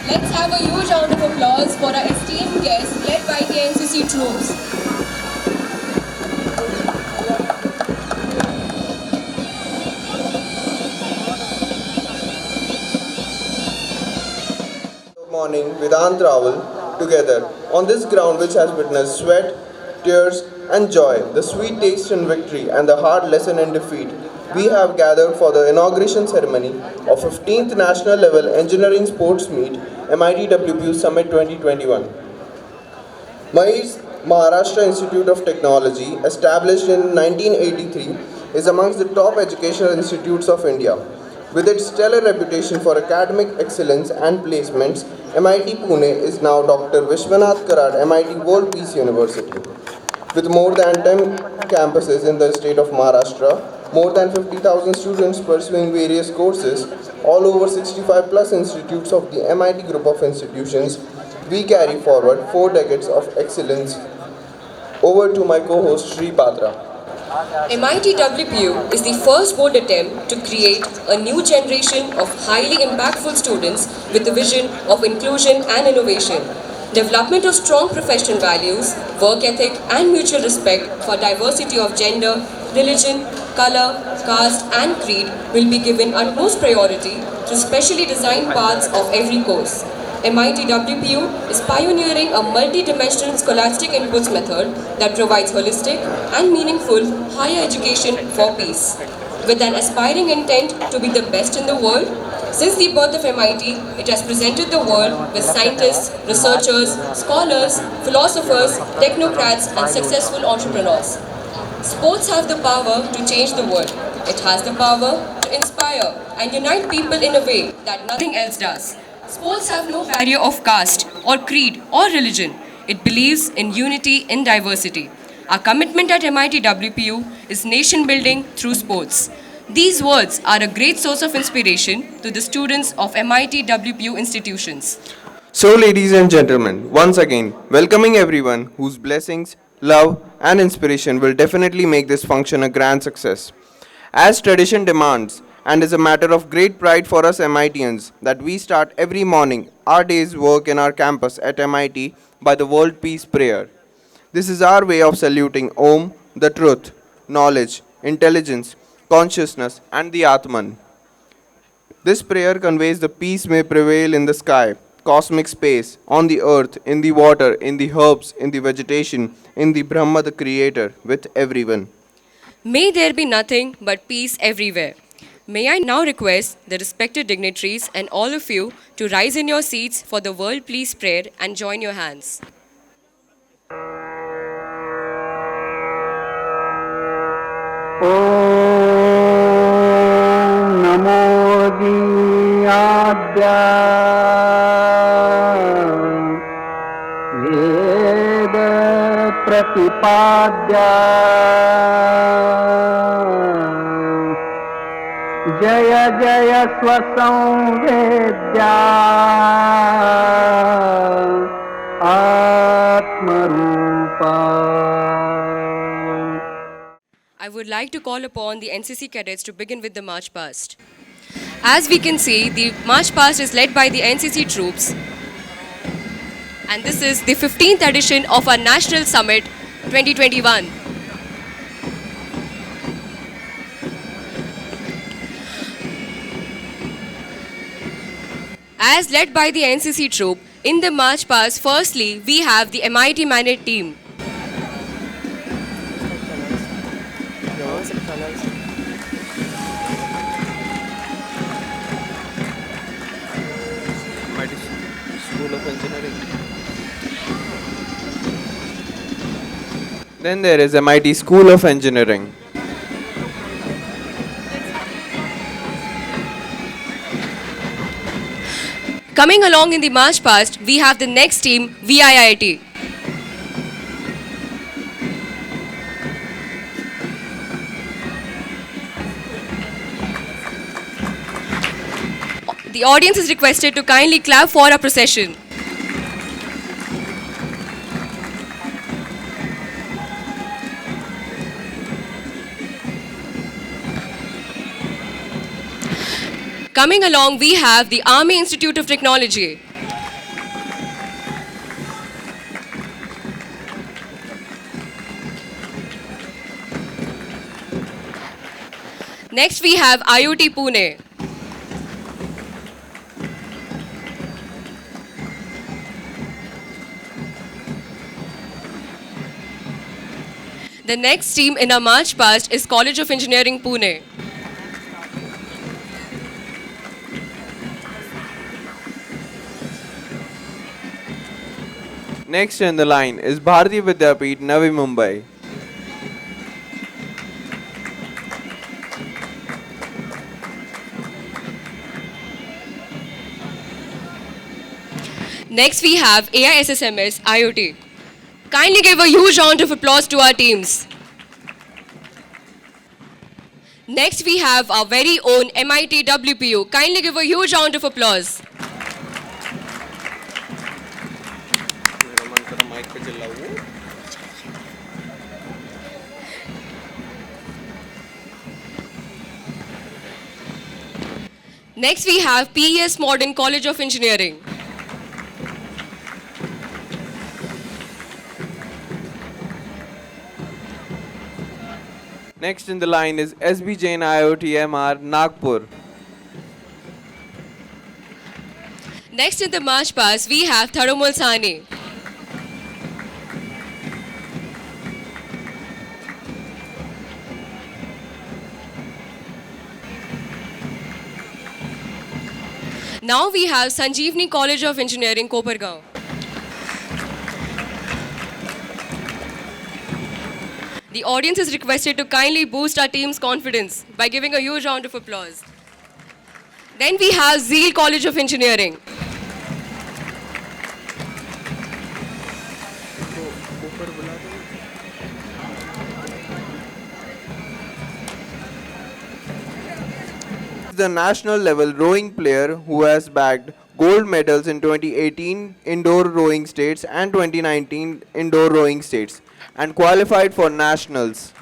Let's have a huge round of applause for our esteemed guests led by the NCC troops. Morning Vedant Raval together on this ground which has witnessed sweat, tears, and joy, the sweet taste in victory and the hard lesson in defeat. We have gathered for the inauguration ceremony of 15th National Level Engineering Sports Meet MIT Summit 2021. MIT's Maharashtra Institute of Technology, established in 1983, is amongst the top educational institutes of India. With its stellar reputation for academic excellence and placements, MIT Pune is now Dr. Vishwanath Karad MIT World Peace University. With more than 10 campuses in the state of Maharashtra, more than 50,000 students pursuing various courses, all over 65 plus institutes of the MIT group of institutions, we carry forward 4 decades of excellence. Over to my co-host Sri Patra. MIT-WPU is the first bold attempt to create a new generation of highly impactful students with the vision of inclusion and innovation. Development of strong professional values, work ethic, and mutual respect for diversity of gender, religion, color, caste, and creed will be given utmost priority to specially designed parts of every course. MIT WPU is pioneering a multi-dimensional scholastic inputs method that provides holistic and meaningful higher education for peace. With an aspiring intent to be the best in the world, since the birth of MIT, it has presented the world with scientists, researchers, scholars, philosophers, technocrats, and successful entrepreneurs. Sports have the power to change the world. It has the power to inspire and unite people in a way that nothing else does. Sports have no barrier of caste or creed or religion. It believes in unity in diversity. Our commitment at MIT WPU is nation building through sports. These words are a great source of inspiration to the students of MIT WPU institutions. So, ladies and gentlemen, once again, welcoming everyone whose blessings, love, and inspiration will definitely make this function a grand success. As tradition demands, and is a matter of great pride for us MITians that we start every morning our day's work in our campus at MIT by the World Peace Prayer. This is our way of saluting Om, the truth, knowledge, intelligence, consciousness, and the Atman. This prayer conveys the peace may prevail in the sky, cosmic space, on the earth, in the water, in the herbs, in the vegetation, in the Brahma, the Creator, with everyone. May there be nothing but peace everywhere. May I now request the respected dignitaries and all of you to rise in your seats for the World Peace Prayer and join your hands. ॐ नमो दीयाद्या वेद प्रतिपाद्या जय जय स्वसंवेद्या आत्मरूपा. I would like to call upon the NCC cadets to begin with the march past. As we can see, the march past is led by the NCC troops. And this is the 15th edition of our National Summit 2021. As led by the NCC troop, in the march past, firstly, we have the MIT Mandate team. MIT School of Engineering. Then there is MIT School of Engineering. Coming along in the march past, we have the next team, VIIT. The audience is requested to kindly clap for our procession. Coming along, we have the Army Institute of Technology. Next we have IoT Pune. The next team in our march past is College of Engineering Pune. Next in the line is Bharati Vidyapeeth, Navi Mumbai. Next we have AISSMS IoT. Kindly give a huge round of applause to our teams. Next we have our very own MIT WPU. Kindly give a huge round of applause. Next we have PES Modern College of Engineering. Next in the line is SB Jain IoT MR, Nagpur. Next in the march past we have Tharumul Sani. Now we have Sanjeevani College of Engineering, Kopargaon. The audience is requested to kindly boost our team's confidence by giving a huge round of applause. Then we have Zeal College of Engineering. The national level rowing player who has bagged gold medals in 2018 indoor rowing states and 2019 indoor rowing states and qualified for nationals.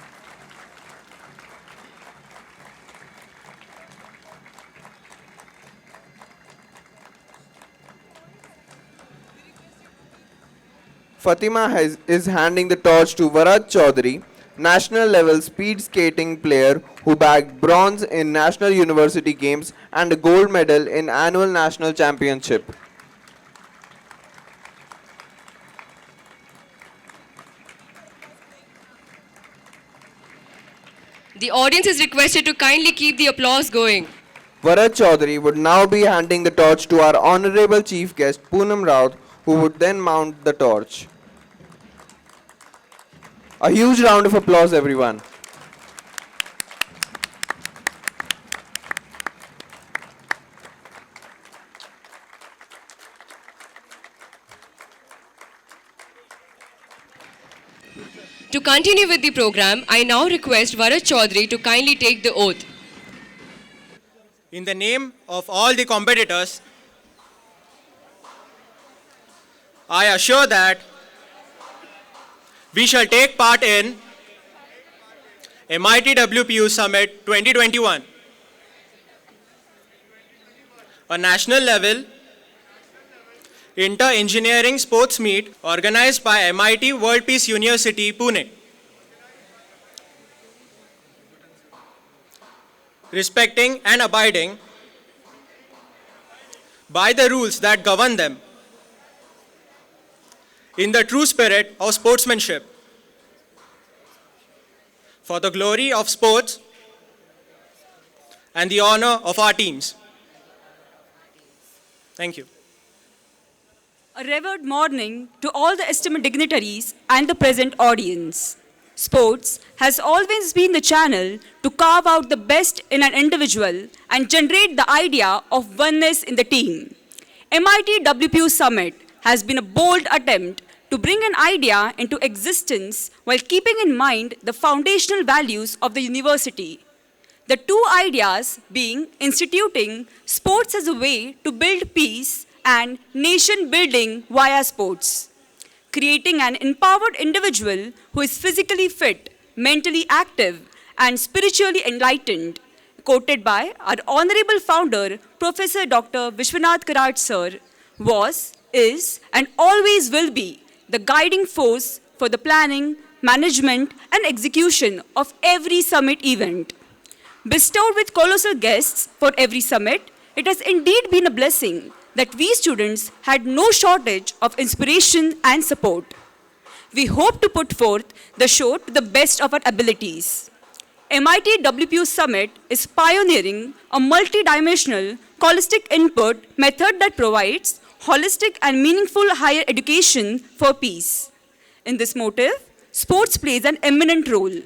Fatima is handing the torch to Varad Chaudhary, national level speed skating player who bagged bronze in National University Games and a gold medal in annual national championship. The audience is requested to kindly keep the applause going. Varad Chaudhary would now be handing the torch to our honorable chief guest Poonam Raut, who would then mount the torch. A huge round of applause, everyone. To continue with the program, I now request Varad Chaudhary to kindly take the oath. In the name of all the competitors, I assure that we shall take part in MIT WPU Summit 2021, a national level inter-engineering sports meet organized by MIT World Peace University, Pune. Respecting and abiding by the rules that govern them in the true spirit of sportsmanship for the glory of sports and the honor of our teams. Thank you. A revered morning to all the esteemed dignitaries and the present audience. Sports has always been the channel to carve out the best in an individual and generate the idea of oneness in the team. MIT WPU Summit has been a bold attempt to bring an idea into existence while keeping in mind the foundational values of the university. The two ideas being instituting sports as a way to build peace and nation building via sports. Creating an empowered individual who is physically fit, mentally active, and spiritually enlightened, quoted by our honorable founder, Professor Dr. Vishwanath Karad Sir, was, is, and always will be the guiding force for the planning, management, and execution of every summit event. Bestowed with colossal guests for every summit, it has indeed been a blessing that we students had no shortage of inspiration and support. We hope to put forth the show to the best of our abilities. MIT WPU Summit is pioneering a multi-dimensional, holistic input method that provides holistic and meaningful higher education for peace. In this motive, sports plays an eminent role.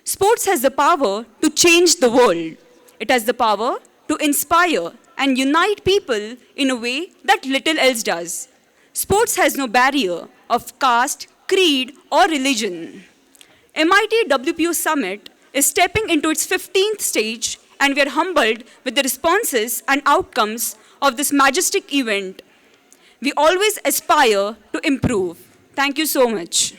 Sports has the power to change the world. It has the power to inspire and unite people in a way that little else does. Sports has no barrier of caste, creed, or religion. MIT WPU Summit is stepping into its 15th stage, and we are humbled with the responses and outcomes of this majestic event. We always aspire to improve. Thank you so much.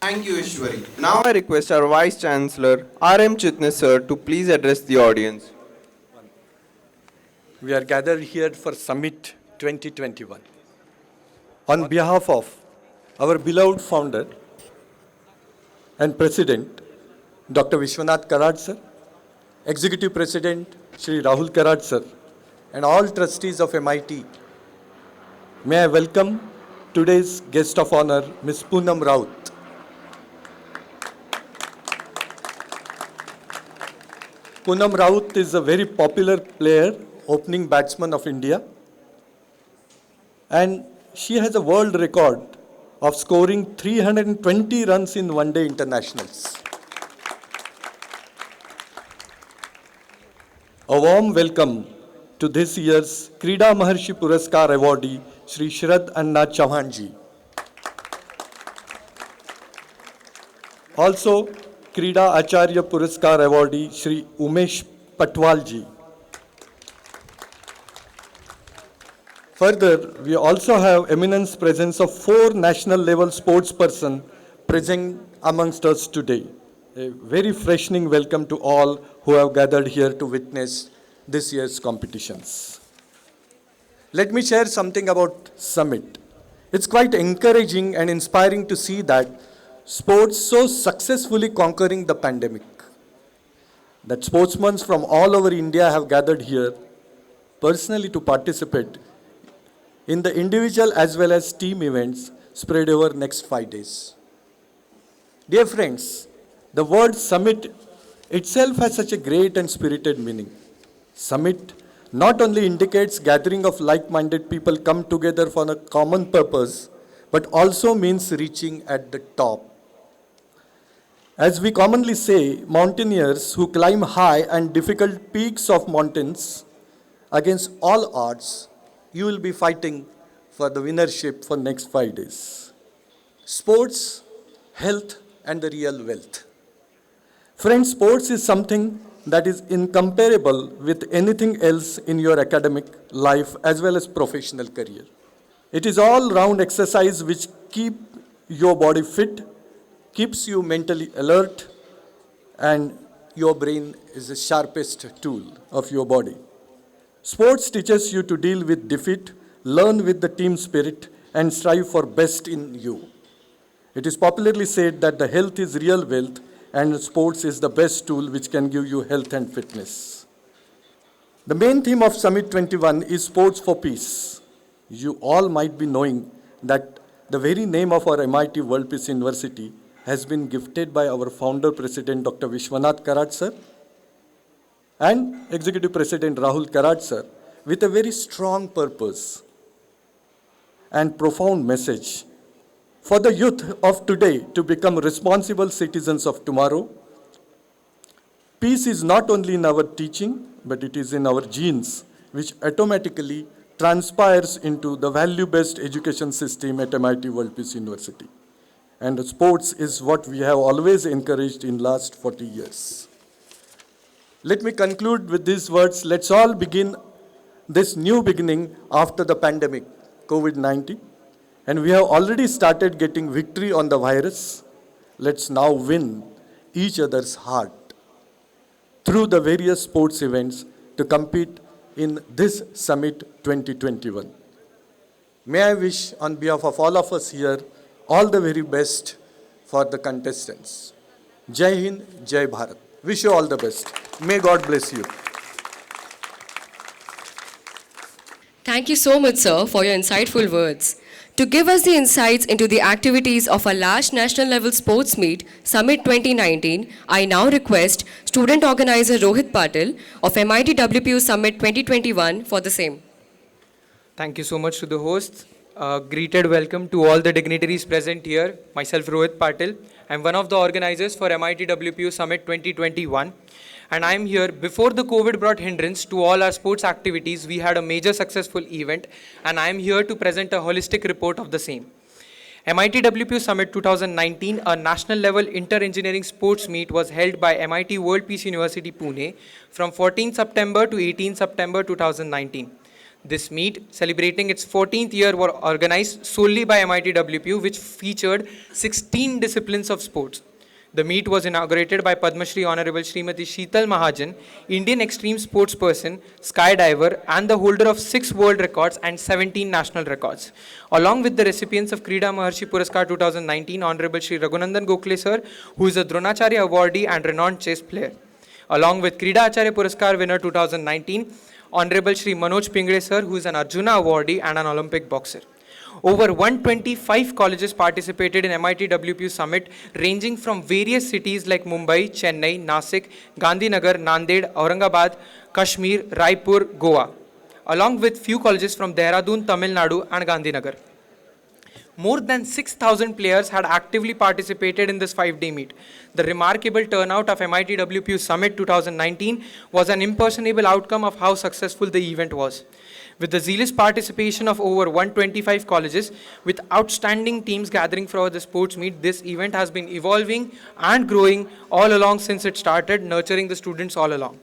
Thank you, Ishwari. Now I request our Vice Chancellor, R.M. Chitnis sir, to please address the audience. We are gathered here for Summit 2021. On behalf of our beloved founder and President, Dr. Vishwanath Karad sir, Executive President Shri Rahul Karad sir, and all trustees of MIT, may I welcome today's guest of honor, Ms. Poonam Raut. Poonam Raut is a very popular player, opening batsman of India, and she has a world record of scoring 320 runs in one-day internationals. A warm welcome to this year's Krida Maharshi Puraskar awardee, Shri Shrad Anna Chauhan ji. Also, Krida Acharya Puraskar awardee, Shri Umesh Patwal ji. Further, we also have eminence presence of 4 national level sports persons present amongst us today. A very freshening welcome to all who have gathered here to witness this year's competitions. Let me share something about Summit. It's quite encouraging and inspiring to see that sports so successfully conquering the pandemic. That sportsmen from all over India have gathered here personally to participate in the individual as well as team events spread over next 5 days. Dear friends, the word summit itself has such a great and spirited meaning. Summit not only indicates gathering of like-minded people come together for a common purpose, but also means reaching at the top. As we commonly say, mountaineers who climb high and difficult peaks of mountains against all odds, you will be fighting for the winnership for next 5 days. Sports, health, and the real wealth. Friends, sports is something that is incomparable with anything else in your academic life as well as professional career. It is all-round exercise which keep your body fit, keeps you mentally alert, and your brain is the sharpest tool of your body. Sports teaches you to deal with defeat, learn with the team spirit, and strive for best in you. It is popularly said that the health is real wealth, and sports is the best tool which can give you health and fitness. The main theme of Summit 21 is Sports for Peace. You all might be knowing that the very name of our MIT World Peace University has been gifted by our founder President Dr. Vishwanath Karad sir and Executive President Rahul Karad sir with a very strong purpose and profound message for the youth of today to become responsible citizens of tomorrow. Peace is not only in our teaching, but it is in our genes, which automatically transpires into the value-based education system at MIT World Peace University. And sports is what we have always encouraged in last 40 years. Let me conclude with these words. Let's all begin this new beginning after the pandemic, COVID-19. And we have already started getting victory on the virus. Let's now win each other's heart through the various sports events to compete in this Summit 2021. May I wish on behalf of all of us here all the very best for the contestants. Jai Hind, Jai Bharat. Wish you all the best. May God bless you. Thank you so much, sir, for your insightful words. To give us the insights into the activities of our large national level sports meet, Summit 2019, I now request student organizer Rohit Patil of MIT WPU Summit 2021 for the same. Thank you so much to the hosts. Greeted welcome to all the dignitaries present here. Myself, Rohit Patil. I'm one of the organizers for MIT WPU Summit 2021. And I'm here before the COVID brought hindrance to all our sports activities. We had a major successful event, and I'm here to present a holistic report of the same. MIT WPU Summit 2019, a national level inter-engineering sports meet, was held by MIT World Peace University Pune from 14 September to 18 September 2019. This meet, celebrating its 14th year, was organized solely by MIT WPU, which featured 16 disciplines of sports. The meet was inaugurated by Padma Shri Honorable Srimati Sheetal Mahajan, Indian extreme sportsperson, skydiver, and the holder of 6 world records and 17 national records. Along with the recipients of Krida Maharshi Puraskar 2019, Honorable Shri Raghunandan Gokhale sir, who is a Dronacharya awardee and renowned chess player. Along with Krida Acharya Puraskar winner 2019, Honorable Shri Manoj Pingre sir, who is an Arjuna awardee and an Olympic boxer. Over 125 colleges participated in MIT WPU Summit, ranging from various cities like Mumbai, Chennai, Nasik, Gandhinagar, Nanded, Aurangabad, Kashmir, Raipur, Goa, along with few colleges from Dehradun, Tamil Nadu and Gandhinagar. More than 6,000 players had actively participated in this 5-day meet. The remarkable turnout of MIT WPU Summit 2019 was an impersonable outcome of how successful the event was. With the zealous participation of over 125 colleges, with outstanding teams gathering for the sports meet, this event has been evolving and growing all along since it started, nurturing the students all along.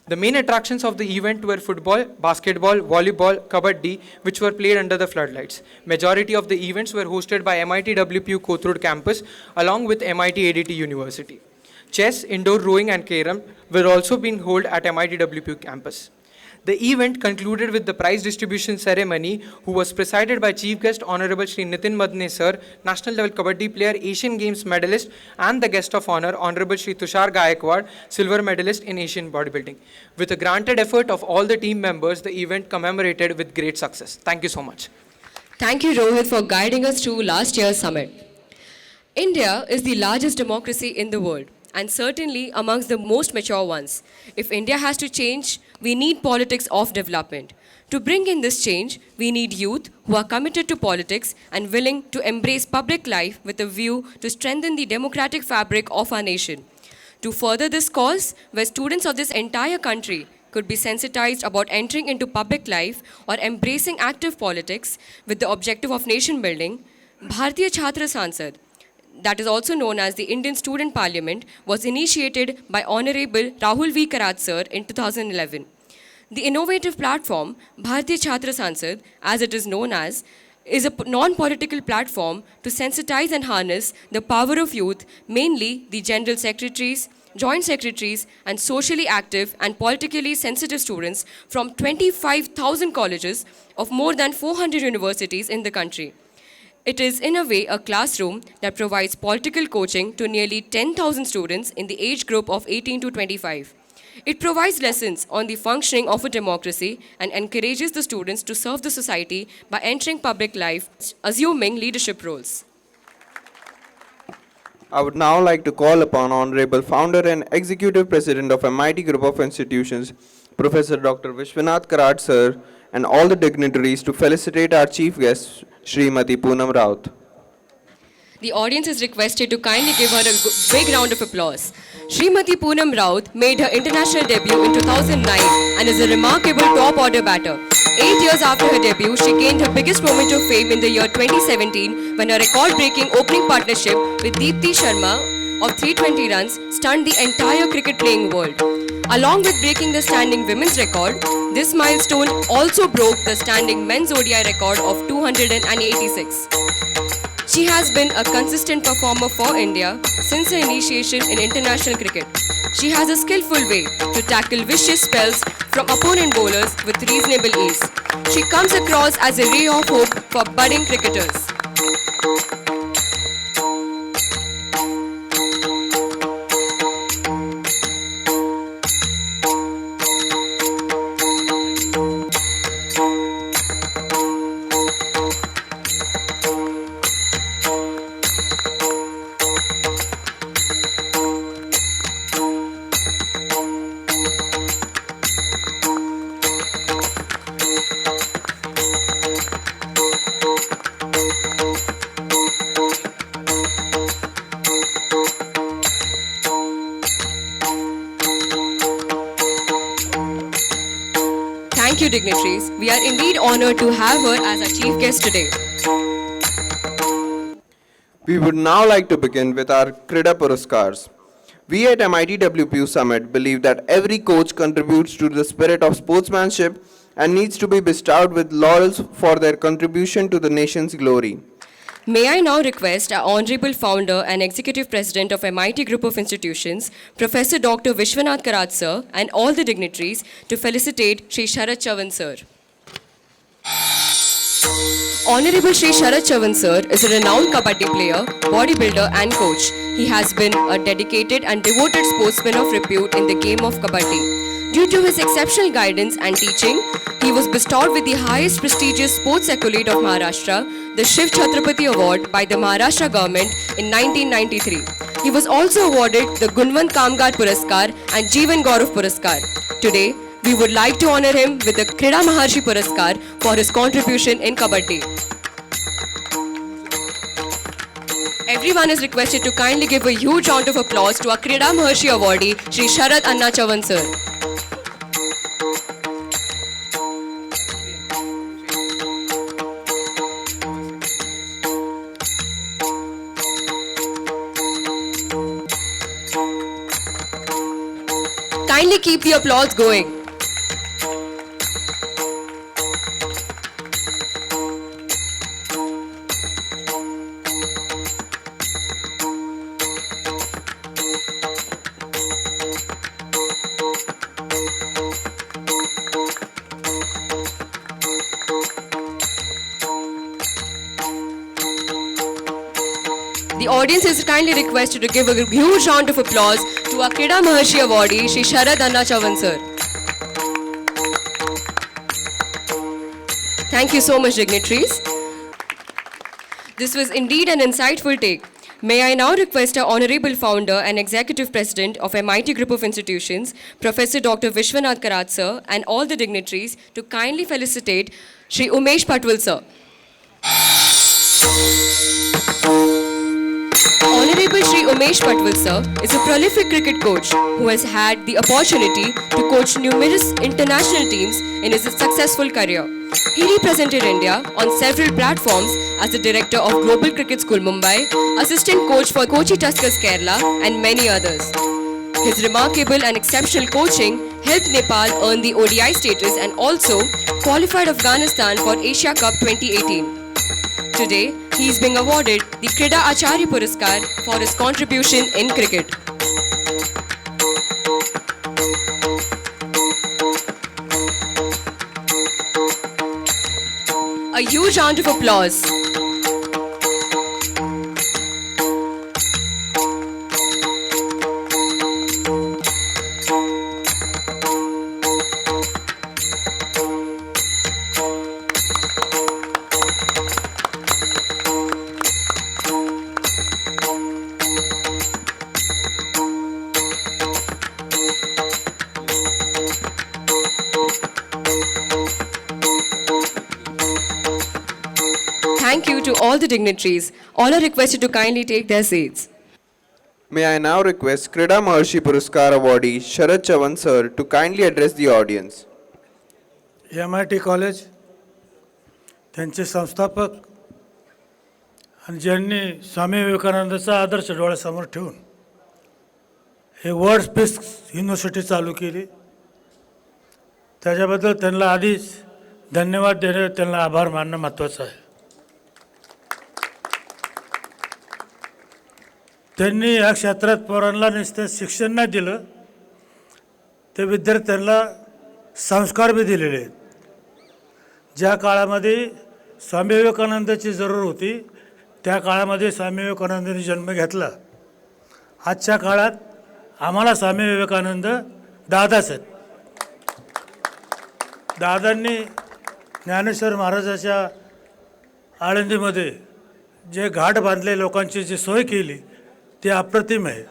The main attractions of the event were football, basketball, volleyball, kabaddi, which were played under the floodlights. Majority of the events were hosted by MIT WPU Kothurud campus along with MIT ADT University. Chess, indoor rowing and carom were also being held at MIT WPU campus. The event concluded with the prize distribution ceremony, who was presided by Chief Guest Honorable Shri Nitin Madne sir, National Level Kabaddi player, Asian Games medalist, and the Guest of Honor, Honorable Shri Tushar Gaikwad, Silver Medalist in Asian Bodybuilding. With a granted effort of all the team members, the event commemorated with great success. Thank you so much. Thank you, Rohit, for guiding us through last year's summit. India is the largest democracy in the world, and certainly amongst the most mature ones. If India has to change, we need politics of development. To bring in this change, we need youth who are committed to politics and willing to embrace public life with a view to strengthen the democratic fabric of our nation. To further this cause, where students of this entire country could be sensitized about entering into public life or embracing active politics with the objective of nation building, Bharatiya Chhatra Sansad, that is also known as the Indian Student Parliament, was initiated by Honorable Rahul V. Karat sir in 2011. The innovative platform, Bharatiya Chhatra Sansad, as it is known as, is a non-political platform to sensitize and harness the power of youth, mainly the general secretaries, joint secretaries, and socially active and politically sensitive students from 25,000 colleges of more than 400 universities in the country. It is, in a way, a classroom that provides political coaching to nearly 10,000 students in the age group of 18 to 25. It provides lessons on the functioning of a democracy and encourages the students to serve the society by entering public life, assuming leadership roles. I would now like to call upon Honorable Founder and Executive President of MIT Group of Institutions, Professor Dr. Vishwanath Karat sir, and all the dignitaries to felicitate our chief guest, Srimati Poonam Raut. The audience is requested to kindly give her a big round of applause. Srimati Poonam Raut made her international debut in 2009 and is a remarkable top-order batter. 8 years after her debut, she gained her biggest moment of fame in the year 2017 when her record-breaking opening partnership with Deepti Sharma of 320 runs stunned the entire cricket-playing world. Along with breaking the standing women's record, this milestone also broke the standing men's ODI record of 286. She has been a consistent performer for India since her initiation in international cricket. She has a skillful way to tackle vicious spells from opponent bowlers with reasonable ease. She comes across as a ray of hope for budding cricketers. dignitaries, we are indeed honored to have her as our chief guest today. We would now like to begin with our Krida Puraskars. We at MIT WPU Summit believe that every coach contributes to the spirit of sportsmanship and needs to be bestowed with laurels for their contribution to the nation's glory. May I now request our Honorable Founder and Executive President of MIT Group of Institutions, Professor Dr. Vishwanath Karat Sir, and all the dignitaries to felicitate Shri Sharat Chavan Sir. Honorable Shri Sharat Chavan Sir is a renowned kabaddi player, bodybuilder and coach. He has been a dedicated and devoted sportsman of repute in the game of kabaddi. Due to his exceptional guidance and teaching, he was bestowed with the highest prestigious sports accolade of Maharashtra, the Shiv Chhatrapati Award by the Maharashtra government in 1993. He was also awarded the Gunwant Kamgar Puraskar and Jeevan Gaurav Puraskar. Today, we would like to honor him with the Krida Maharshi Puraskar for his contribution in kabaddi. Everyone is requested to kindly give a huge round of applause to our Krida Maharshi awardee, Shri Sharat Anna Chavan Sir. Kindly keep the applause going. The audience is kindly requested to give a huge round of applause to our Krida Maharshi awardee, Shri Sharat Anna Chavan Sir. Thank you so much, dignitaries. This was indeed an insightful take. May I now request our Honorable Founder and Executive President of MIT Group of Institutions, Professor Dr. Vishwanath Karat Sir, and all the dignitaries to kindly felicitate Shri Umesh Patwal Sir. Honorable Shri Umesh Patwal Sir is a prolific cricket coach who has had the opportunity to coach numerous international teams in his successful career. He represented India on several platforms as the director of Global Cricket School Mumbai, assistant coach for Kochi Tuskers Kerala, and many others. His remarkable and exceptional coaching helped Nepal earn the ODI status and also qualified Afghanistan for Asia Cup 2018. Today, he is being awarded the Krida Acharya Puraskar for his contribution in cricket. A huge round of applause. Thank you to all the dignitaries. All are requested to kindly take their seats. May I now request Krida Maharshi Puraskar awardee Sharat Chavan Sir to kindly address the audience. MIT college त्यांचे संस्थापक आणि ज्यांनी स्वामी विवेकानंदाचा आदर्श डोळ्यासमोर ठेवून हे world peace university चालू केली त्याच्याबद्दल त्यांना आधीच धन्यवाद देणे त्यांना आभार मानणं महत्त्वाचं आहे. त्यांनी या क्षेत्रात पोरांना नुसतं शिक्षण नाही दिलं ते विद्यार्थ्यांना संस्कार बी दिलेले आहेत. ज्या काळामध्ये स्वामी विवेकानंदाची जरूर होती त्या काळामध्ये स्वामी विवेकानंदांनी जन्म घेतला. आजच्या काळात आम्हाला स्वामी विवेकानंद दादाच आहेत. दादांनी ज्ञानेश्वर महाराजाच्या आळंदीमध्ये जे घाट बांधले लोकांची जी सोय केली ती अप्रतिम आहे.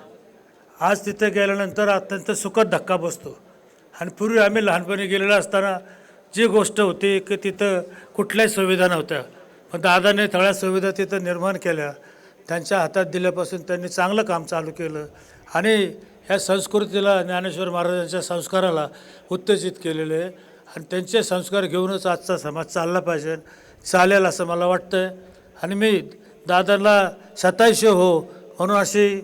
आज तिथे गेल्यानंतर अत्यंत सुखद धक्का बसतो. आणि पूर्वी आम्ही लहानपणी गेलेलो असताना जी गोष्ट होती की तिथं कुठल्याही सुविधा नव्हत्या पण दादाने सगळ्या सुविधा तिथं निर्माण केल्या. त्यांच्या हातात दिल्यापासून त्यांनी चांगलं काम चालू केलं आणि ह्या संस्कृतीला ज्ञानेश्वर महाराजांच्या संस्काराला उत्तेजित केलेले आहे. आणि त्यांचे संस्कार घेऊनच आजचा समाज चालला पाहिजे, चालेल असं मला वाटतं. आणि मी दादांना 27 हो म्हणून अशी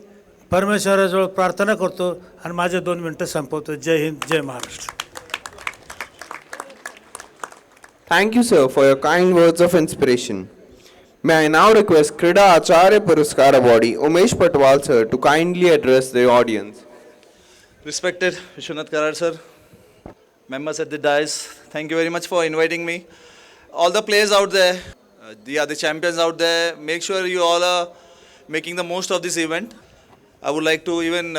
परमेश्वराजवळ प्रार्थना करतो आणि माझे 2 मिनटं संपवतो. जय हिंद, जय Maharashtra. Thank you, sir, for your kind words of inspiration. May I now request Krida Acharya Puruskar awardee Umesh Patwal sir to kindly address the audience. Respected Vishwanath Karad sir, members at the dais, thank you very much for inviting me. All the players out there, the champions out there, make sure you all are making the most of this event. I would like to even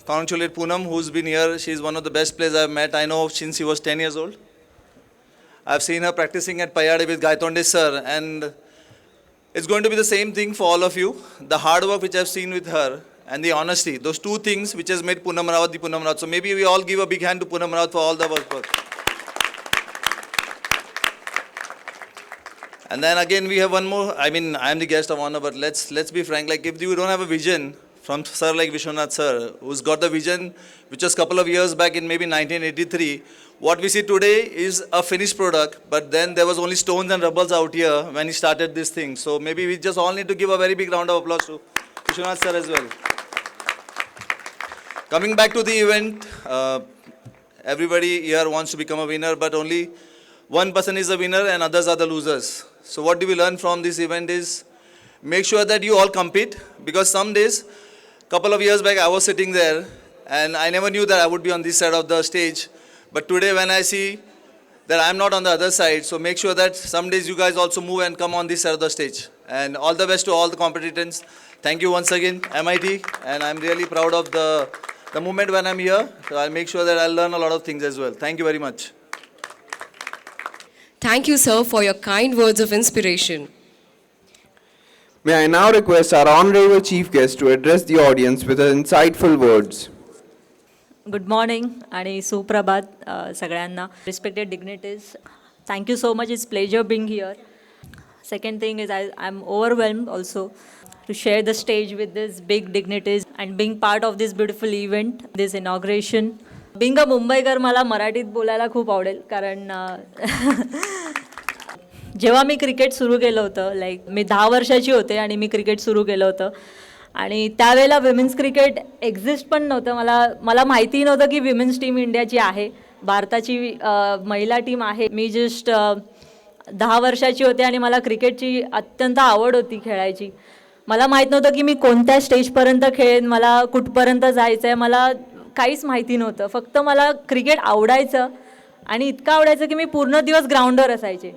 congratulate Poonam, who's been here. She's one of the best players I've met. I know since she was 10 years old. I've seen her practicing at Payade with Gaitonde sir, and it's going to be the same thing for all of you. The hard work which I've seen with her and the honesty, those two things which has made Poonam Rawat the Poonam Rawat. So maybe we all give a big hand to Poonam Rawat for all the work. And then again we have one more. I mean, I am the guest of honor, but let's be frank. Like if you don't have a vision from sir like Vishwanath sir, who's got the vision which was couple of years back in maybe 1983, what we see today is a finished product, but then there was only stones and rubbles out here when he started this thing. So maybe we just all need to give a very big round of applause to Vishwanath sir as well. Coming back to the event, everybody here wants to become a winner, but only one person is a winner and others are the losers. So what do we learn from this event is make sure that you all compete, because some days, couple of years back I was sitting there and I never knew that I would be on this side of the stage. But today when I see that I'm not on the other side, so make sure that some days you guys also move and come on this side of the stage. And all the best to all the competitors. Thank you once again, MIT, and I'm really proud of the moment when I'm here. So I'll make sure that I'll learn a lot of things as well. Thank you very much. Thank you, sir, for your kind words of inspiration. May I now request our honorable chief guest to address the audience with her insightful words. Good morning आणि सुप्रभात सगळ्यांना. Respected dignitaries, thank you so much. It's pleasure being here. Second thing is I am overwhelmed also to share the stage with this big dignitaries and being part of this beautiful event, this inauguration. Being a Mumbaikar, मला मराठीत बोलायला खूप आवडेल, कारण जेव्हा मी cricket सुरू केलं होतं, लाईक मी 10 वर्षाची होते आणि मी क्रिकेट सुरू केलं होतं, आणि त्यावेळेला विमेन्स क्रिकेट एक्झिस्ट पण नव्हतं. मला माहिती नव्हतं की विमेन्स टीम इंडियाची आहे, भारताची महिला टीम आहे. मी जस्ट 10 वर्षाची होते आणि मला क्रिकेटची अत्यंत आवड होती खेळायची. मला माहीत नव्हतं की मी कोणत्या स्टेजपर्यंत खेळेन, मला कुठपर्यंत जायचं आहे, मला काहीच माहिती नव्हतं. फक्त मला क्रिकेट आवडायचं आणि इतकं आवडायचं की मी पूर्ण दिवस ग्राउंडवर असायचे.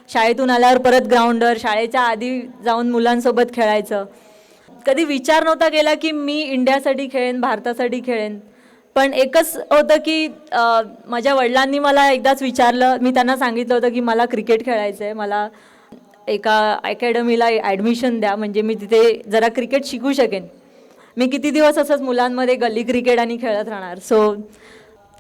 शाळेतून आल्यावर परत ग्राउंडवर, शाळेच्या आधी जाऊन मुलांसोबत खेळायचं. कधी विचार नव्हता केला की मी इंडियासाठी खेळेन, भारतासाठी खेळेन. पण एकच होतं की माझ्या वडिलांनी मला एकदाच विचारलं, मी त्यांना सांगितलं होतं की मला क्रिकेट खेळायचं आहे, मला एका अकॅडमीला ॲडमिशन द्या, म्हणजे मी तिथे जरा क्रिकेट शिकू शकेन. मी किती दिवस असंच मुलांमध्ये गल्ली क्रिकेट आणि खेळत राहणार. सो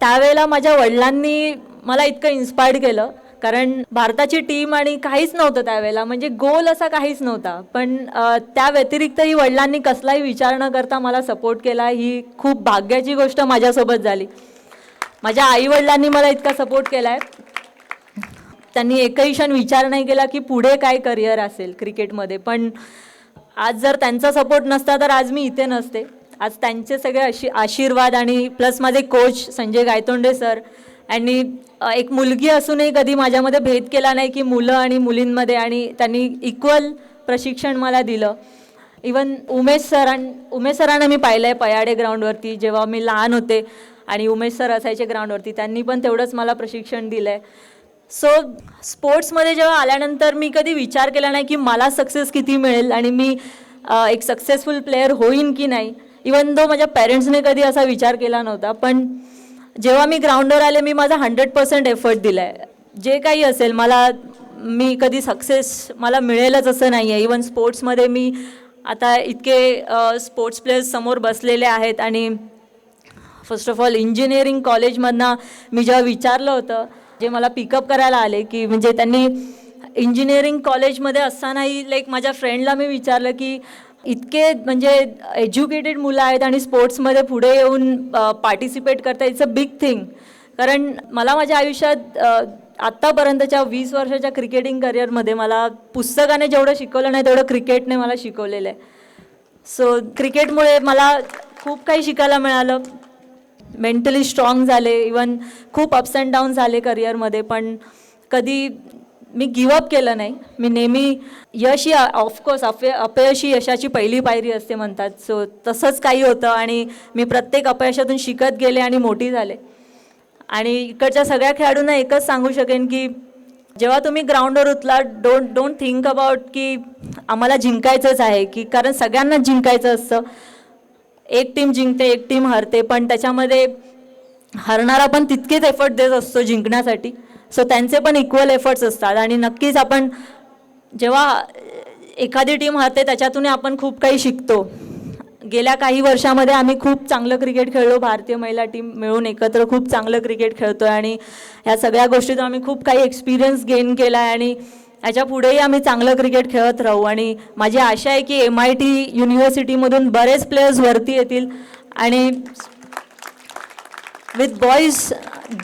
त्यावेळेला माझ्या वडिलांनी मला इतकं इन्स्पायर्ड केलं, कारण भारताची टीम आणि काहीच नव्हतं त्यावेळेला, म्हणजे गोल असा काहीच नव्हता. पण त्या व्यतिरिक्तही वडिलांनी कसलाही विचार न करता मला सपोर्ट केला. ही खूप भाग्याची गोष्ट माझ्यासोबत झाली. माझ्या आईवडिलांनी मला इतका सपोर्ट केला आहे. त्यांनी एकही क्षण विचार नाही केला की पुढे काय करिअर असेल क्रिकेटमध्ये. पण आज जर त्यांचा सपोर्ट नसता तर आज मी इथे नसते. आज त्यांचे सगळे आशीर्वाद आणि प्लस माझे कोच संजय गायतोंडे सर, आणि एक मुलगी असूनही कधी माझ्यामध्ये भेद केला नाही की मुलं आणि मुलींमध्ये, आणि त्यांनी इक्वल प्रशिक्षण मला दिलं. इवन उमेश सरांना मी पाहिलं आहे पयाडे ग्राउंडवरती जेव्हा मी लहान होते, आणि उमेश सर असायचे ग्राउंडवरती, त्यांनी पण तेवढंच मला प्रशिक्षण दिलं आहे. सो स्पोर्ट्समध्ये जेव्हा आल्यानंतर मी कधी विचार केला नाही की मला सक्सेस किती मिळेल आणि मी एक सक्सेसफुल प्लेयर होईन की नाही. इवन दो माझ्या पेरेंट्सने कधी असा विचार केला नव्हता. पण जेव्हा मी ग्राउंडवर आले, मी माझा 100% एफर्ट दिला आहे. जे काही असेल, मी कधी सक्सेस मला मिळेलच असं नाही आहे. इवन स्पोर्ट्समध्ये मी आता इतके स्पोर्ट्स प्लेयर्स समोर बसलेले आहेत. आणि फर्स्ट ऑफ ऑल इंजिनिअरिंग कॉलेजमधनं मी जेव्हा विचारलं होतं, जे मला पिकअप करायला आले, की म्हणजे त्यांनी इंजिनिअरिंग कॉलेजमध्ये असतानाही लाईक माझ्या फ्रेंडला मी विचारलं की इतके म्हणजे एज्युकेटेड मुलं आहेत आणि स्पोर्ट्समध्ये पुढे येऊन पार्टिसिपेट करता, इट्स अ बिग थिंग. कारण मला माझ्या आयुष्यात आत्तापर्यंतच्या 20 वर्षाच्या क्रिकेटिंग करिअरमध्ये मला पुस्तकाने जेवढं शिकवलं नाही तेवढं क्रिकेटने मला शिकवलेलं आहे. सो क्रिकेटमुळे मला खूप काही शिकायला मिळालं. मेंटली स्ट्रॉंग झाले. इवन खूप अप्स अँड डाऊन्स झाले करिअरमध्ये, पण कधी मी गिवअप केलं नाही. मी नेहमी यश ही ऑफकोर्स अपयश ही यशाची पहिली पायरी असते म्हणतात. सो तसंच काही होतं आणि मी प्रत्येक अपयशातून शिकत गेले आणि मोठी झाले. आणि इकडच्या सगळ्या खेळाडूंना एकच सांगू शकेन की जेव्हा तुम्ही ग्राउंडवर उतला, डोंट थिंक अबाउट की आम्हाला जिंकायचंच आहे, की कारण सगळ्यांनाच जिंकायचं असतं. एक टीम जिंकते, एक टीम हरते, पण त्याच्यामध्ये हरणारा पण तितकेच एफर्ट देत असतो जिंकण्यासाठी. सो त्यांचे पण इक्वल एफर्ट्स असतात. आणि नक्कीच आपण जेव्हा एखादी टीम हरते त्याच्यातून आपण खूप काही शिकतो. गेल्या काही वर्षामध्ये आम्ही खूप चांगलं क्रिकेट खेळलो. भारतीय महिला टीम मिळून एकत्र खूप चांगलं क्रिकेट खेळतो आहे आणि ह्या सगळ्या गोष्टीतून आम्ही खूप काही एक्सपिरियन्स गेन केला आहे आणि याच्या पुढेही आम्ही चांगलं क्रिकेट खेळत राहू. आणि माझी आशा आहे की MIT युनिव्हर्सिटीमधून बरेच प्लेयर्स वरती येतील आणि with boys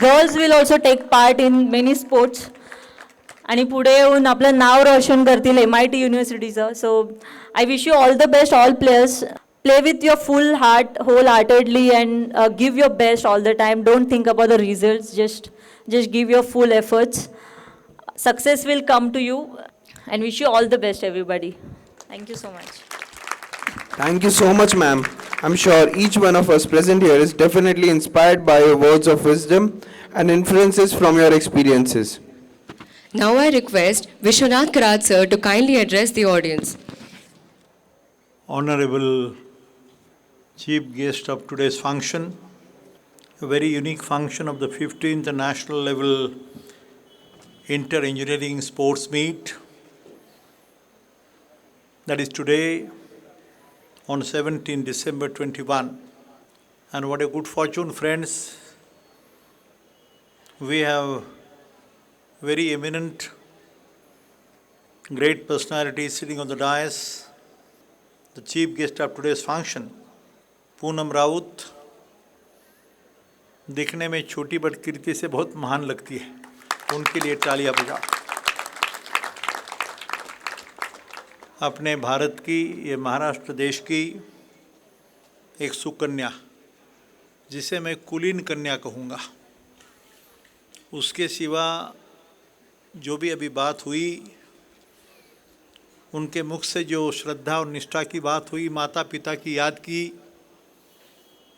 girls will also take part in many sports आणि पुढे येऊन आपलं नाव रोशन करतील MIT युनिव्हर्सिटीचं. So I wish you all the best all players. Play with your full heart, wholeheartedly, and give your best all the time. Don't think about the results. Just give your full efforts. Success will come to you, and wish you all the best, everybody. Thank you so much. Thank you so much, ma'am. I'm sure each one of us present here is definitely inspired by your words of wisdom and inferences from your experiences. Now I request Vishwanath Karat sir to kindly address the audience. Honorable chief guest of today's function, a very unique function of the 15th national level inter-engineering sports meet that is today on 17 December 21. And what a good fortune, friends, we have very eminent, great personalities sitting on the dais. The chief guest of today's function, Poonam Raut, देखने में छोटी but कीर्ति से बहुत महान लगती है. उनके लिए तालियां बजाओ. अपने भारत की, ये महाराष्ट्र देश की एक सुकन्या, जिसे मैं कुलीन कन्या कहूँगा. उसके सिवा जो भी अभी बात हुई, उनके मुख से जो श्रद्धा और निष्ठा की बात हुई, माता पिता की याद की,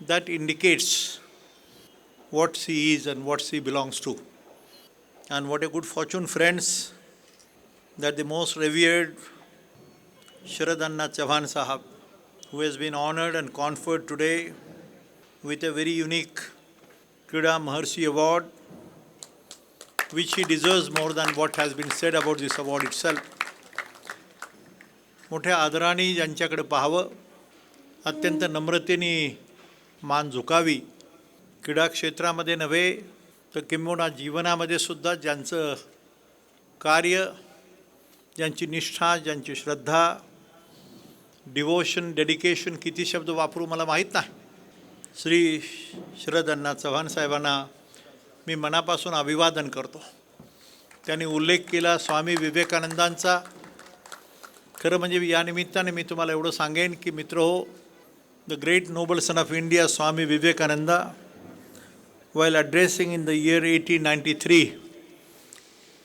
that indicates what she is and what she belongs to. And what a good fortune, friends, that the most revered Sharad Anna Chauhan Sahab, who has been honored and conferred today with a very unique Krida Maharshi Award, which he deserves more than what has been said about this award itself. मोठ्या आदराने ज्यांच्याकडे पाहावं, अत्यंत नम्रतेने मान झुकावी. क्रीडा क्षेत्रामध्ये नव्हे तर किंबहुना जीवनामध्ये सुद्धा ज्यांचं कार्य, ज्यांची निष्ठा, ज्यांची श्रद्धा, डिवोशन, डेडिकेशन, किती शब्द वापरू मला माहीत नाही, श्री शरद अण्णा चव्हाण साहेबांना मी मनापासून अभिवादन करतो. त्यांनी उल्लेख केला स्वामी विवेकानंदांचा. खरं म्हणजे या निमित्ताने मी तुम्हाला एवढं सांगेन की मित्रहो, the great noble son of India, Swami Vivekananda, while addressing in the year 1893,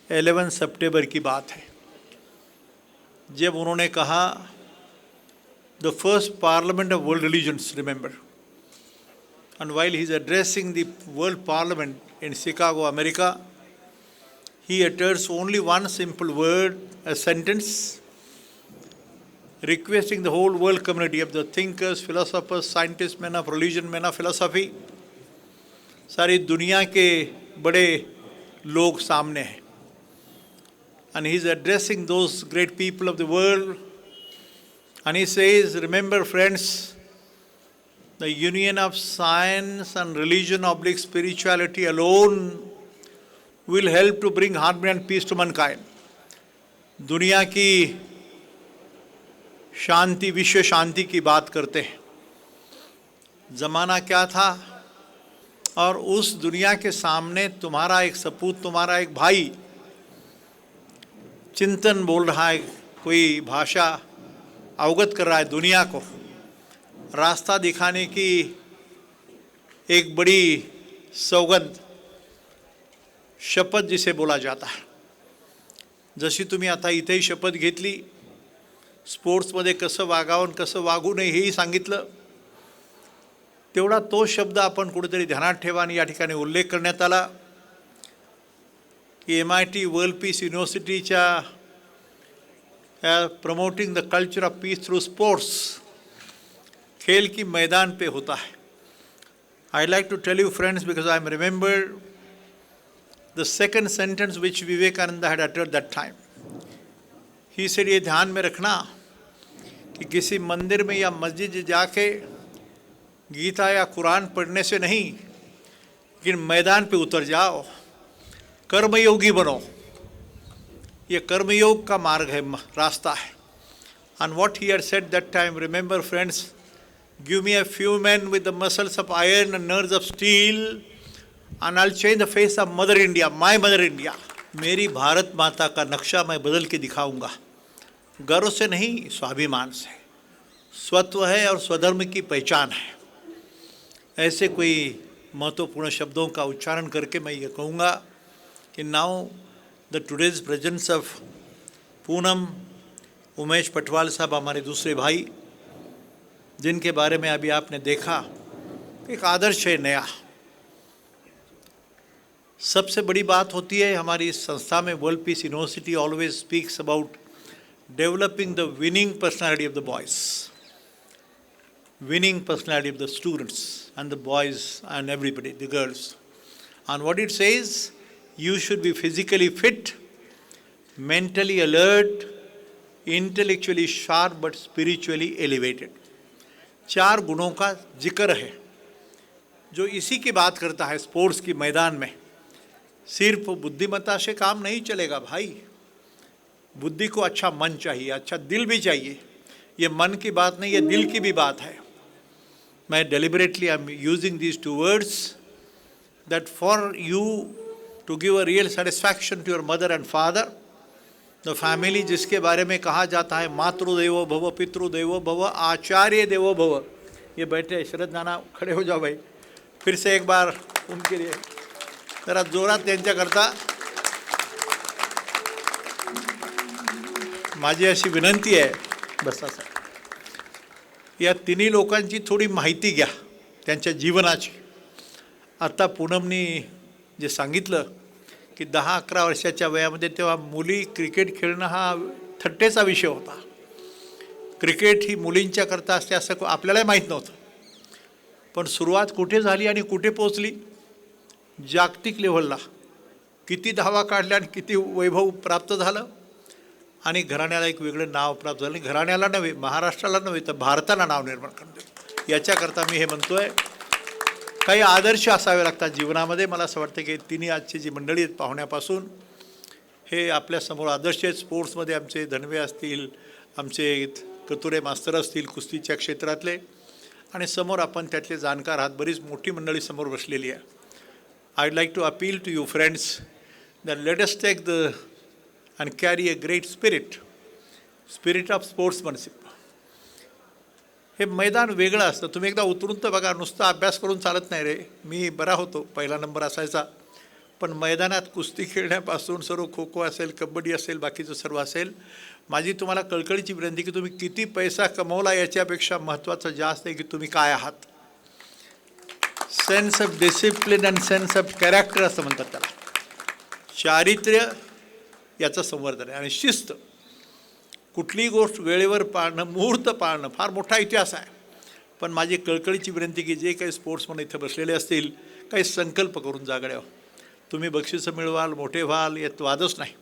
11 सितंबर की बात है, जब उन्होंने कहा the first parliament of world religions, remember, and while he is addressing the world parliament in Chicago, America, he utters only one simple word, a sentence, requesting the whole world community of the thinkers, philosophers, scientists, men of religion, men of philosophy, सारी दुनिया के बड़े लोग सामने हैं. And he is addressing those great people of the world, and he says, remember friends, the union of science and religion / spirituality alone will help to bring harmony and peace to mankind. दुनिया की शांति, विश्व शांति की बात करते हैं. ज़माना क्या था? और उस दुनिया के सामने तुम्हारा एक सपूत, तुम्हारा एक भाई चिंतन बोल रहा है, कोई भाषा अवगत कर रहा है दुनिया को, रास्ता दिखाने की एक बड़ी सौगंध, शपथ जिसे बोला जाता है. जशी तुम्ही आता इथेही शपथ घेतली, स्पोर्ट्समध्ये कसं वागावं कसं वागू नये हेही सांगितलं, तेवढा तो शब्द आपण कुठेतरी ध्यानात ठेवा. आणि या ठिकाणी उल्लेख करण्यात आला की MIT वर्ल्ड पीस युनिव्हर्सिटीच्या promoting the culture of peace through sports, खेल की मैदान पे होता है. I like to tell you friends, because I am remember the second sentence which Vivekananda had uttered that time. He said, ये ध्यान में रखना कि किसी मंदिर में या मस्जिद जाके गीता या कुरान पढ़ने से नहीं, लेकिन मैदान पे उतर जाओ, कर्मयोगी बनो. ये कर्मयोग का मार्ग है, रास्ता है. And what he had said that time, remember friends, give me a few men with the muscles of iron and nerves of steel and I'll change the face of Mother India, my Mother India. मेरी भारत माता का नक्शा मैं बदल के दिखाऊंगा. गर्व से नहीं, स्वाभिमान से. स्वत्व है और स्वधर्म की पहचान है. ऐसे कोई महत्वपूर्ण शब्दों का उच्चारण करके मैं ये कहूँगा कि now the today's presence of Poonam, Umesh Patwal साहब, हमारे दूसरे भाई, जिनके बारे में अभी आपने देखा, एक आदर्श है नया. सबसे बड़ी बात होती है हमारी इस संस्था में, world peace university always speaks about developing the winning personality of the boys, winning personality of the students and the boys and everybody, the girls. And what it says, you should be physically fit, mentally alert, intellectually sharp but spiritually elevated. 4 गुणों का जिक्र है जो इसी की बात करता है. स्पोर्ट्स की मैदान में सिर्फ बुद्धिमत्ता से काम नहीं चलेगा भाई. बुद्धि को अच्छा मन चाहिए, अच्छा दिल भी चाहिए. ये मन की बात नहीं, ये दिल की भी बात है. मैं deliberately am using these 2 words that for you to give a real satisfaction to your mother and father, the family जिसके बारे में कहा जाता है मातृदेवो भव, पितृदेवो भव, आचार्य देवो भव. ये बैठे शरद नाना, खड़े हो जाओ भाई, फिर से एक बार उनके लिए जरा जोरात त्यांच्याकरता माझी अशी विनंती आहे. बस असं या तिन्ही लोकांची थोडी माहिती घ्या, त्यांच्या जीवनाची. आता पूनमनी जे सांगितलं की 10-11 वर्षाच्या वयामध्ये तेव्हा मुली क्रिकेट खेळणं हा थट्टेचा विषय होता. क्रिकेट ही मुलींच्या करता असते असं आपल्यालाही माहीत नव्हतं. पण सुरुवात कुठे झाली आणि कुठे पोचली, जागतिक लेव्हलला किती धावा काढल्या आणि किती वैभव प्राप्त झालं, आणि घराण्याला एक वेगळं नाव प्राप्त झालं. घराण्याला नव्हे, महाराष्ट्राला नव्हे, तर भारताला नाव निर्माण करतो. याच्याकरता मी हे म्हणतोय, काही आदर्श असावे लागतात जीवनामध्ये. मला असं वाटतं की तिन्ही आजची जी मंडळी आहेत पाहुण्यापासून, हे आपल्यासमोर आदर्श आहेत. स्पोर्ट्समध्ये आमचे धनवे असतील, आमचे कतुरे मास्तर असतील कुस्तीच्या क्षेत्रातले, आणि समोर आपण त्यातले जाणकार आहात. बरीच मोठी मंडळी समोर बसलेली आहे. I like to appeal to you friends that let us take the and carry a great spirit of sportsmanship. हे मैदान वेगळं असतं. तुम्ही एकदा उतरून तर बघा, नुसता अभ्यास करून चालत नाही रे. मी बरा होतो, पहिला नंबर असायचा, पण मैदानात कुस्ती खेळण्यापासून सर्व खो खो असेल, कबड्डी असेल, बाकीचं सर्व असेल. माझी तुम्हाला कळकळीची विनंती की तुम्ही किती पैसा कमवला याच्यापेक्षा महत्त्वाचं जास्त आहे की तुम्ही काय आहात. Sense of discipline and sense of character असं म्हणतात त्याला. चारित्र्य याचं संवर्धन आहे आणि शिस्त. कुठलीही गोष्ट वेळेवर पाळणं, मुहूर्त पाळणं फार मोठा इतिहास आहे. पण माझी कळकळीची विनंती की जे काही स्पोर्ट्समन इथं बसलेले असतील, काही संकल्प करून जागड्या. तुम्ही बक्षिसं मिळवाल, मोठे व्हाल, यात वादच नाही.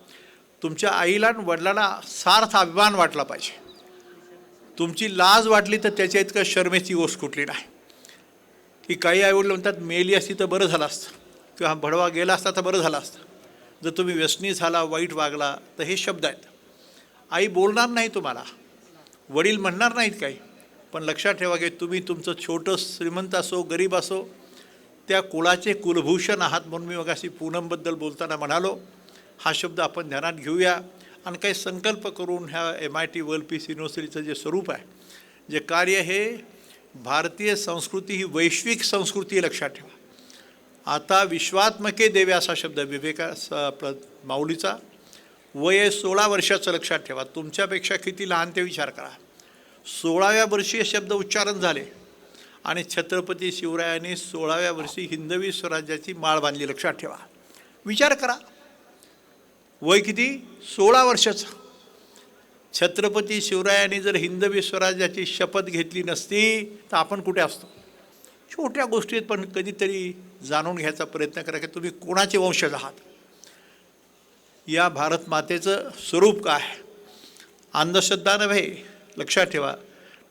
तुमच्या आईला आणि वडिलांना सार्थ अभिमान वाटला पाहिजे. तुमची लाज वाटली तर त्याच्या इतकं शर्मेची गोष्ट कुठली नाही. की काही आईवडील म्हणतात मेली असती तर बरं झालं असतं, किंवा भडवा गेला असता तर बरं झालं असतं. जर तुम्ही व्यसनी झाला, वाईट वागला, तर हे शब्द आहेत. आई बोलणार नाही तुम्हाला, वडील म्हणणार नाहीत काही, पण लक्षात ठेवा की तुम्ही तुमचं छोटं श्रीमंत असो, गरीब असो, त्या कुळाचे कुलभूषण आहात म्हणून मी मगाशी पूनमबद्दल बोलताना म्हणालो. हा शब्द आपण ध्यानात घेऊया आणि काही संकल्प करून ह्या MIT वर्ल्ड पीस युनिव्हर्सिटीचं जे स्वरूप आहे, जे कार्य, हे भारतीय संस्कृती ही वैश्विक संस्कृती लक्षात ठेवा. आता विश्वात्मके देवे असा शब्द माऊलीचा, वय 16 वर्षाचं लक्षात ठेवा. तुमच्यापेक्षा किती लहान ते विचार करा. 16व्या वर्षी हे शब्द उच्चारण झाले आणि छत्रपती शिवरायांनी 16व्या वर्षी हिंदवी स्वराज्याची माळ बांधली. लक्षात ठेवा. विचार करा, वय किती? 16 वर्षाचं. छत्रपती शिवरायांनी जर हिंदवी स्वराज्याची शपथ घेतली नसती तर आपण कुठे असतो? छोट्या गोष्टीत पण कधीतरी जाणून घ्यायचा प्रयत्न करा की तुम्ही कोणाचे वंशज आहात. या भारत मातेचं स्वरूप काय? अंधश्रद्धा नव्हे, लक्षात ठेवा.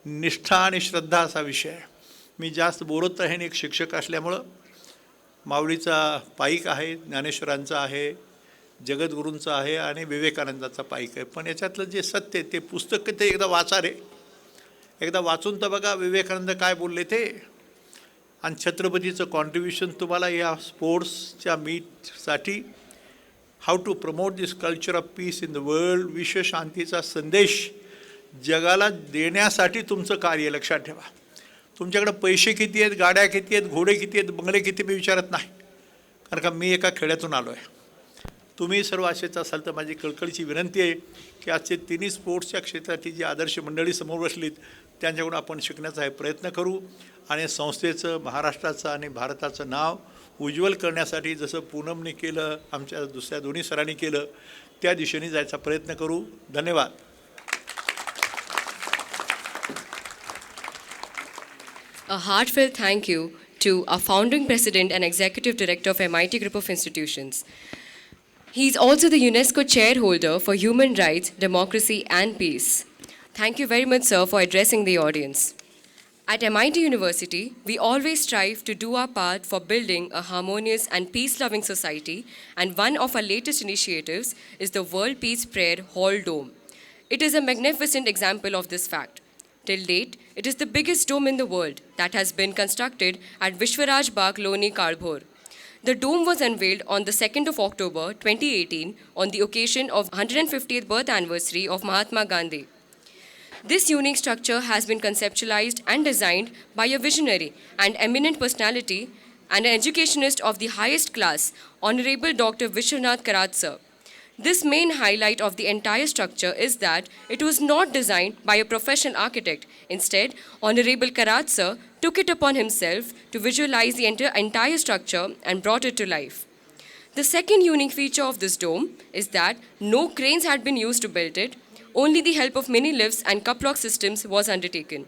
निष्ठा आणि श्रद्धा असा विषय आहे. मी जास्त बोलत राहीन, एक शिक्षक असल्यामुळं. माऊलीचा पाईक आहे, ज्ञानेश्वरांचा आहे, जगद्गुरूंचा आहे आणि विवेकानंदाचा पाईक आहे. पण याच्यातलं जे सत्य आहे ते पुस्तक ते एकदा वाचा रे, एकदा वाचून तर बघा विवेकानंद काय बोलले ते. आणि छत्रपतीचं कॉन्ट्रिब्युशन तुम्हाला या स्पोर्ट्सच्या मीटसाठी, how to promote this culture of peace in the world, विश्वशांतीचा संदेश जगाला देण्यासाठी तुमचं कार्य. लक्षात ठेवा. तुमच्याकडे पैसे किती आहेत, गाड्या किती आहेत, घोडे किती आहेत, बंगले किती, मी विचारत नाही. कारण का मी एका खेड्यातून आलो आहे. तुम्ही सर्व असेच असाल तर माझी कळकळीची विनंती आहे की आजचे तिन्ही स्पोर्ट्सच्या क्षेत्रातील जी आदर्श मंडळी समोर बसलीत त्यांच्याकडून आपण शिकण्याचा हे प्रयत्न करू आणि संस्थेचं, महाराष्ट्राचं आणि भारताचं नाव उज्ज्वल करण्यासाठी जसं पूनमने केलं, आमच्या दुसऱ्या दोन्ही सरांनी केलं, त्या दिशेने जायचा प्रयत्न करू. धन्यवाद. A heartfelt thank you to our founding president and executive director of MIT Group of Institutions. He is also the UNESCO chairholder for Human Rights, Democracy and Peace. Thank you very much, sir, for addressing the audience. At MIT University, we always strive to do our part for building a harmonious and peace-loving society, and one of our latest initiatives is the World Peace Prayer Hall Dome. It is a magnificent example of this fact. Till date, it is the biggest dome in the world that has been constructed at Vishwaraj Bagh, Loni, Karbhor. The dome was unveiled on the 2nd of October 2018 on the occasion of 150th birth anniversary of Mahatma Gandhi. This unique structure has been conceptualized and designed by a visionary and eminent personality and an educationist of the highest class, Honorable Dr. Vishwanath Karat sir. This main highlight of the entire structure is that it was not designed by a professional architect. Instead, Honorable Karat sir took it upon himself to visualize the entire structure and brought it to life. The second unique feature of this dome is that no cranes had been used to build it. Only the help of mini lifts and cup-lock systems was undertaken.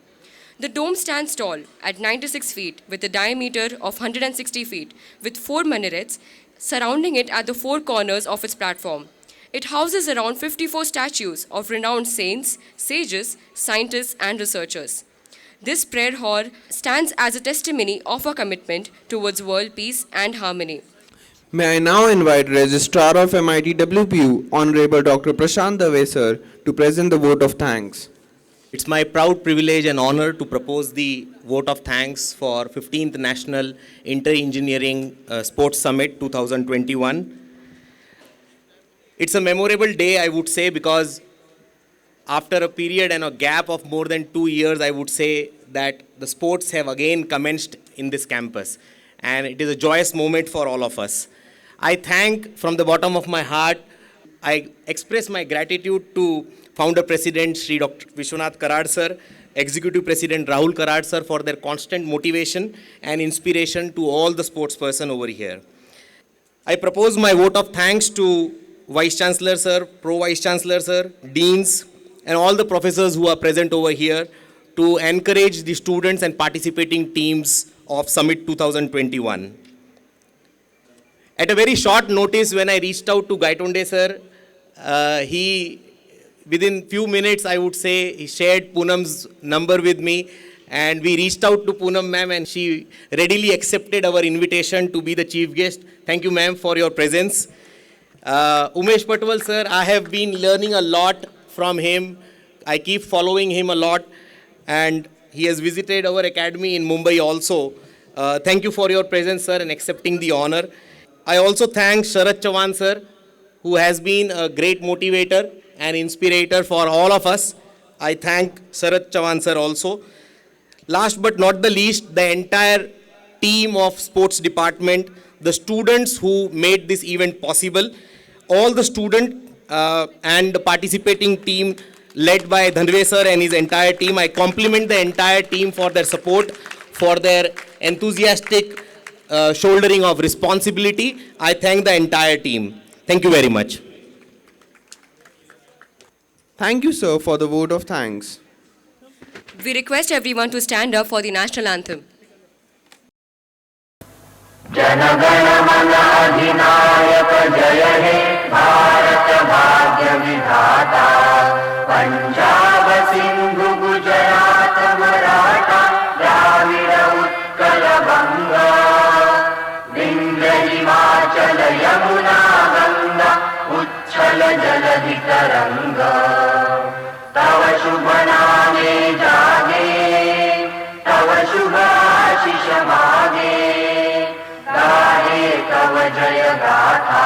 The dome stands tall at 96 feet with a diameter of 160 feet with 4 minarets surrounding it at the 4 corners of its platform. It houses around 54 statues of renowned saints, sages, scientists and researchers. This prayer hall stands as a testimony of our commitment towards world peace and harmony. May I now invite Registrar of MIT WPU, Honorable Dr. Prashant Dave sir, to present the vote of thanks. It's my proud privilege and honor to propose the vote of thanks for 15th National Inter-Engineering Sports Summit 2021. It's a memorable day, I would say, because after a period and a gap of more than 2 years, I would say that the sports have again commenced in this campus. And it is a joyous moment for all of us. I thank from the bottom of my heart, I express my gratitude to Founder President Sri Dr. Vishwanath Karat sir, Executive President Rahul Karat sir for their constant motivation and inspiration to all the sports person over here. I propose my vote of thanks to Vice Chancellor sir, Pro Vice Chancellor sir, Deans and all the professors who are present over here to encourage the students and participating teams of Summit 2021. At a very short notice when I reached out to Gaitonde sir, he within few minutes I would say he shared Poonam's number with me and we reached out to Poonam ma'am and she readily accepted our invitation to be the chief guest. Thank you ma'am for your presence. Umesh Patwal sir, I have been learning a lot from him. I keep following him a lot and he has visited our academy in Mumbai also. Thank you for your presence, sir, and accepting the honor. I also thank Sharad Chavan, sir, who has been a great motivator and inspirator for all of us. I thank Sharad Chavan, sir, also. Last but not the least, the entire team of sports department, the students who made this event possible, all the student and the participating team led by Dhanve sir and his entire team. I compliment the entire team for their support, for their enthusiastic shouldering of responsibility. I thank the entire team. Thank you very much. Thank you, sir, for the vote of thanks. We request everyone to stand up for the national anthem. Punjab Sindhu Gujarat Maratha Dravid Utkal बंगा विंध्य हिमाचल यमुना गंगा उच्छल जलधि तरंगा तव शुभ नामे जागे तव शुभ आशीष मागे गाहे तव जय गाथा